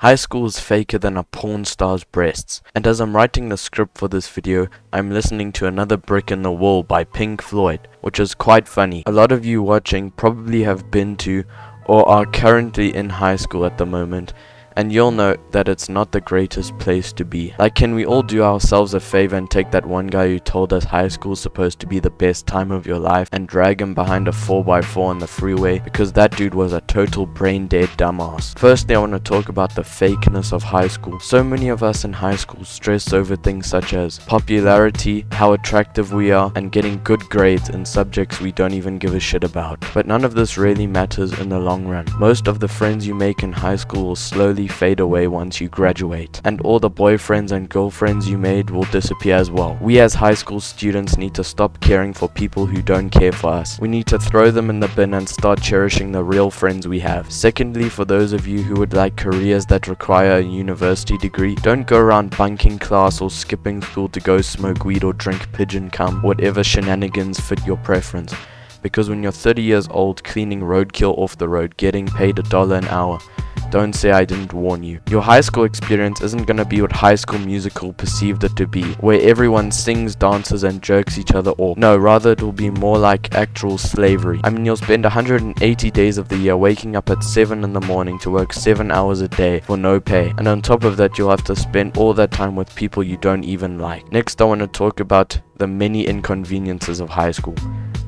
High school is faker than a porn star's breasts, and as I'm writing the script for this video, I'm listening to Another Brick in the Wall by Pink Floyd, which is quite funny. A lot of you watching probably have been to or are currently in high school at the moment, and you'll know that it's not the greatest place to be. Like, can we all do ourselves a favor and take that one guy who told us high school's supposed to be the best time of your life and drag him behind a 4x4 on the freeway, because that dude was a total brain dead dumbass. Firstly, I want to talk about the fakeness of high school. So many of us in high school stress over things such as popularity, how attractive we are, and getting good grades in subjects we don't even give a shit about. But none of this really matters in the long run. Most of the friends you make in high school will slowly fade away once you graduate, and all the boyfriends and girlfriends you made will disappear as well. We as high school students need to stop caring for people who don't care for us. We need to throw them in the bin and start cherishing the real friends we have. Secondly, for those of you who would like careers that require a university degree, don't go around bunking class or skipping school to go smoke weed or drink pigeon cum, whatever shenanigans fit your preference. Because when you're 30 years old cleaning roadkill off the road getting paid $1 an hour, don't say I didn't warn you. Your high school experience isn't gonna be what High School Musical perceived it to be, where everyone sings, dances, and jerks each other off. No, rather it will be more like actual slavery. I mean, you'll spend 180 days of the year waking up at 7 in the morning to work 7 hours a day for no pay, and on top of that you'll have to spend all that time with people you don't even like. Next, I want to talk about the many inconveniences of high school.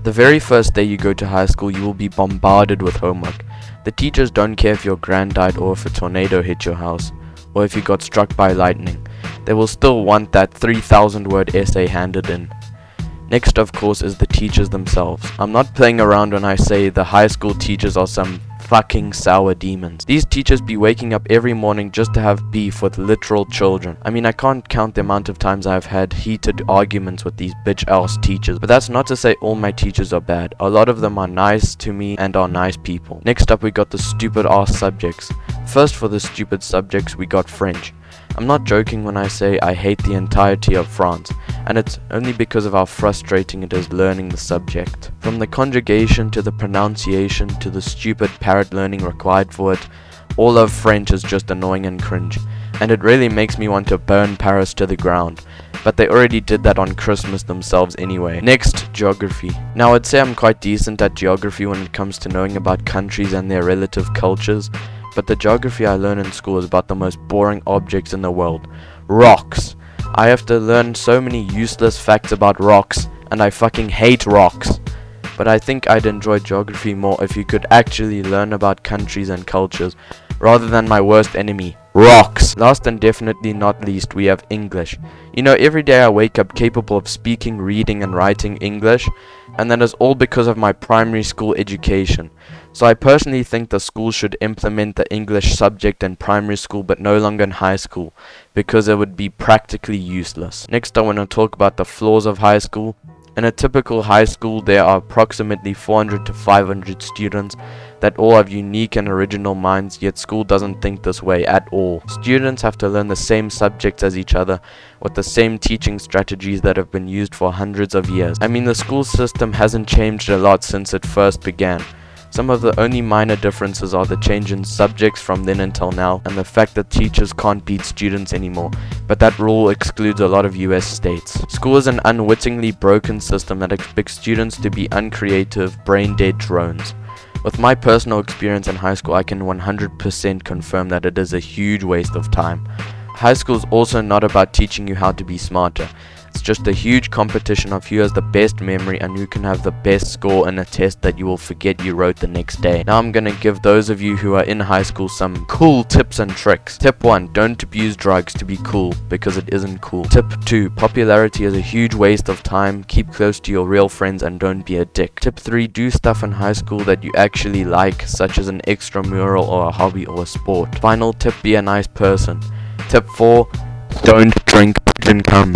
The very first day you go to high school, you will be bombarded with homework. The teachers don't care if your grand died or if a tornado hit your house, or if you got struck by lightning. They will still want that 3,000 word essay handed in. Next, of course, is the teachers themselves. I'm not playing around when I say the high school teachers are some fucking sour demons. These teachers be waking up every morning just to have beef with literal children. I mean, I can't count the amount of times I've had heated arguments with these bitch-ass teachers, but that's not to say all my teachers are bad. A lot of them are nice to me and are nice people. Next up, we got the stupid-ass subjects. First, for the stupid subjects, we got French. I'm not joking when I say I hate the entirety of France, and it's only because of how frustrating it is learning the subject. From the conjugation to the pronunciation to the stupid parrot learning required for it, all of French is just annoying and cringe, and it really makes me want to burn Paris to the ground. But they already did that on Christmas themselves anyway. Next, geography. Now, I'd say I'm quite decent at geography when it comes to knowing about countries and their relative cultures, but the geography I learn in school is about the most boring objects in the world. Rocks. I have to learn so many useless facts about rocks, and I fucking hate rocks. But I think I'd enjoy geography more if you could actually learn about countries and cultures, rather than my worst enemy, rocks. Last and definitely not least, we have English. You know, every day I wake up capable of speaking, reading, and writing English, and that is all because of my primary school education. So I personally think the school should implement the English subject in primary school but no longer in high school, because it would be practically useless. Next, I want to talk about the flaws of high school. In a typical high school, there are approximately 400 to 500 students that all have unique and original minds, yet school doesn't think this way at all. Students have to learn the same subjects as each other, with the same teaching strategies that have been used for hundreds of years. I mean, the school system hasn't changed a lot since it first began. Some of the only minor differences are the change in subjects from then until now, and the fact that teachers can't beat students anymore, but that rule excludes a lot of US states. School is an unwittingly broken system that expects students to be uncreative, brain-dead drones. With my personal experience in high school, I can 100% confirm that it is a huge waste of time. High school is also not about teaching you how to be smarter. It's just a huge competition of who has the best memory and who can have the best score in a test that you will forget you wrote the next day. Now I'm gonna give those of you who are in high school some cool tips and tricks. Tip 1, don't abuse drugs to be cool, because it isn't cool. Tip 2, popularity is a huge waste of time. Keep close to your real friends and don't be a dick. Tip 3, do stuff in high school that you actually like, such as an extramural or a hobby or a sport. Final tip, be a nice person. Tip 4, don't drink pigeon cum.